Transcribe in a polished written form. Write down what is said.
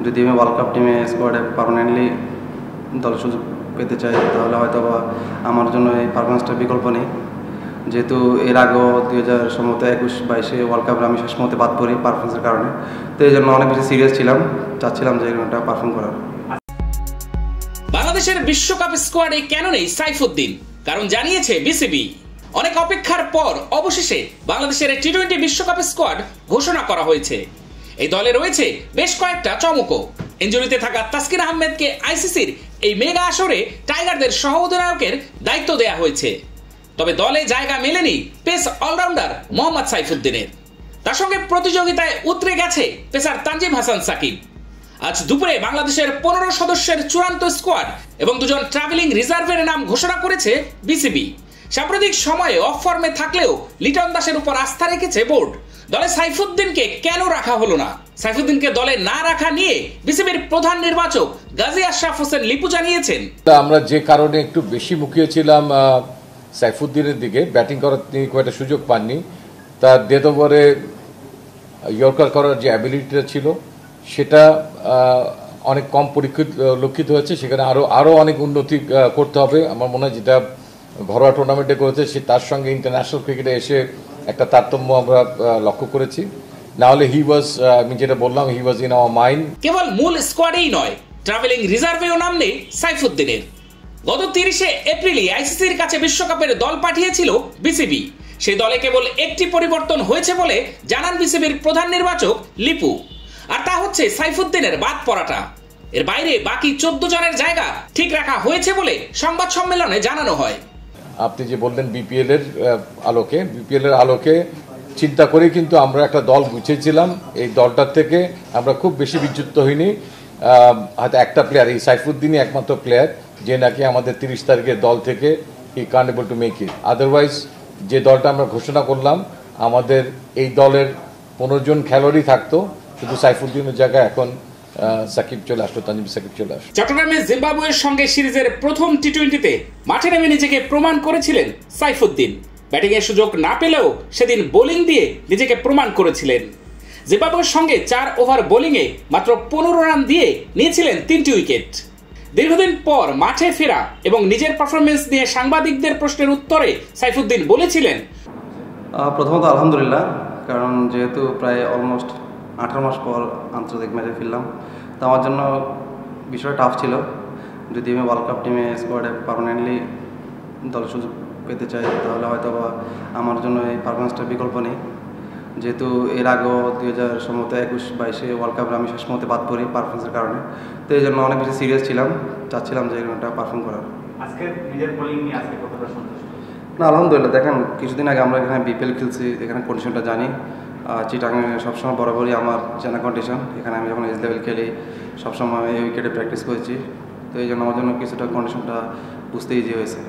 যদি আমি world cup টিমে স্কোয়াডে পার্মানেন্টলি দলের সুযোগ পেতে চাই তাহলে হয়তো বা আমার জন্য এই পারফরমেন্সটার বিকল্প নেই। যেহেতু এর আগেও 2021-22 ওয়ার্ল্ড কাপে আমি শেষ মুহূর্তে বাদ পড়ি পারফরমেন্সের কারণে, তো এই জন্য অনেক বেশি সিরিয়াস ছিলাম, চাচ্ছিলাম যে এরকমটা পারফর্ম করার। বাংলাদেশের বিশ্বকাপ স্কোয়াডে কেন নেই সাইফুদ্দিন? কারণ জানিয়েছে বিসিবি। অনেক অপেক্ষার পর অবশেষে বাংলাদেশের টি-20 বিশ্বকাপ স্কোয়াড ঘোষণা করা হয়েছে। এই দলে রয়েছে বেশ কয়েকটা চমকও। ইনজুরিতে থাকা তাসকিন আহমেদকে আইসিসির এই মেগা আসরে টাইগারদের সহ অধিনায়কের দায়িত্ব দেয়া হয়েছে। তবে দলে জায়গা মেলেনি পেস অলরাউন্ডার মোহাম্মদ সাইফুদ্দিনের। তার সঙ্গে প্রতিযোগিতায় উতরে গেছে পেসার তানজিম হাসান সাকিব। আজ দুপুরে বাংলাদেশের 15 সদস্যের চূড়ান্ত স্কোয়াড এবং 2 জন ট্রাভেলিং রিজার্ভের নাম ঘোষণা করেছে বিসিবি। সাম্প্রতিক সময়ে অফ ফর্মে থাকলেও লিটন দাসের উপর আস্থা রেখেছে বোর্ড। দলে সাইফুদ্দিনকে কেন রাখা হলো না? সাইফুদ্দিনকে দলে না রাখা নিয়ে বিসিবির প্রধান নির্বাচক গাজী আশরাফ হোসেন লিপু জানিয়েছেন, আমরা যে কারণে একটু বেশি মুখিয়েছিলাম সাইফুদ্দিনের দিকে, ব্যাটিং করার তিনি খুব একটা সুযোগ পাননি। তার ডেথ ওভারে ইয়র্কার করার যে অ্যাবিলিটিটা ছিল সেটা অনেক কম পরিলক্ষিত হয়েছে। সেখানে আরও অনেক উন্নতি করতে হবে। আমার মনে হয় যেটা ঘরোয়া টুর্নামেন্টে করেছে সে তার সঙ্গে ইন্টারন্যাশনাল ক্রিকেটে এসে একটা তারতম্য আমরা লক্ষ্য করেছি। না হলে আমি যেটা বললাম, হি ওয়াজ ইন আওয়ার মাইন্ড। কেবল মূল স্কোয়াডেই নয়, ট্রাভেলিং রিজার্ভেও নাম নেই সাইফুদ্দিনের। গত 30 এপ্রিলই আইসিসির কাছে বিশ্বকাপের দল পাঠিয়েছিল বিসিবি। সেই দলে কেবল একটি পরিবর্তন হয়েছে বলে জানান বিসিবির প্রধান নির্বাচক লিপু, আর তা হচ্ছে সাইফুদ্দিনের বাদ পড়াটা। এর বাইরে বাকি 14 জনের জায়গা ঠিক রাখা হয়েছে বলে সংবাদ সম্মেলনে জানানো হয়। আপনি যে বললেন বিপিএল এর আলোকে চিন্তা করে কিন্তু আমরা একটা দল গুছিয়েছিলাম। এই দলটার থেকে আমরা খুব বেশি বিচ্যুত হইনি। হয়তো একটা প্লেয়ার, এই সাইফুদ্দিনই একমাত্র প্লেয়ার যে নাকি আমাদের 30 তারিখের দল থেকে হি Kant able to make it. Otherwise যে দলটা আমরা ঘোষণা করলাম, আমাদের এই দলের 15 জন খেলোয়াড়ই থাকতো, শুধু সাইফুদ্দিনের জায়গায় এখন সাকিব চলে আসলো, তানজিম সাকিব চলে আসলো। চট্টগ্রামে জিম্বাবুয়ের সঙ্গে সিরিজের প্রথম টি-20তে মাঠে নেমে নিজেকে প্রমাণ করেছিলেন সাইফুদ্দিন। ব্যাটিং এর সুযোগ না পেলেও সেদিন বোলিং দিয়ে নিজেকে প্রমাণ করেছিলেন। জিম্বাবুয়ের সঙ্গে 4 ওভার বোলিংয়ে মাত্র 15 রান দিয়ে নিয়েছিলেন 3টি উইকেট। দীর্ঘদিন পর মাঠে ফেরা এবং নিজের পারফরমেন্স নিয়ে সাংবাদিকদের প্রশ্নের উত্তরে সাইফুদ্দিন বলেছিলেন, প্রথমত আলহামদুলিল্লাহ, কারণ যেহেতু প্রায় অলমোস্ট 18 মাস পর আন্তর্জাতিক ম্যাচে ফিরলাম, তো আমার জন্য বিষয়টা টাফ ছিল। যদি আমি ওয়ার্ল্ড কাপ টিমে স্কোয়াডে পার্মানেন্টলি দলের সুযোগ পেতে চাই তাহলে হয়তো বা আমার জন্য এই পারফরমেন্সটার বিকল্প নেই। যেহেতু এর আগেও 2021-22 ওয়ার্ল্ড কাপে আমি শেষ মুহূর্তে বাদ পড়ি পারফরমেন্সের কারণে, তো এই জন্য অনেক বেশি সিরিয়াস ছিলাম, চাচ্ছিলাম যে এরকমটা পারফর্ম করার। আজকে নিজের বোলিং নিয়ে আজকে কতটা সন্তুষ্ট? না, আলহামদুলিল্লাহ। দেখেন, কিছুদিন আগে আমরা এখানে বিপিএল খেলছি, এখানে কন্ডিশনটা জানি। চিটাগাং সবসময় বরাবরই আমার জানা কন্ডিশন। এখানে আমি যখন এজ লেভেল খেলি সবসময় এই উইকেটে প্র্যাকটিস করেছি, তো এই জন্য আমার জন্য কিছুটা কন্ডিশনটা বুঝতে ইজি হয়েছে।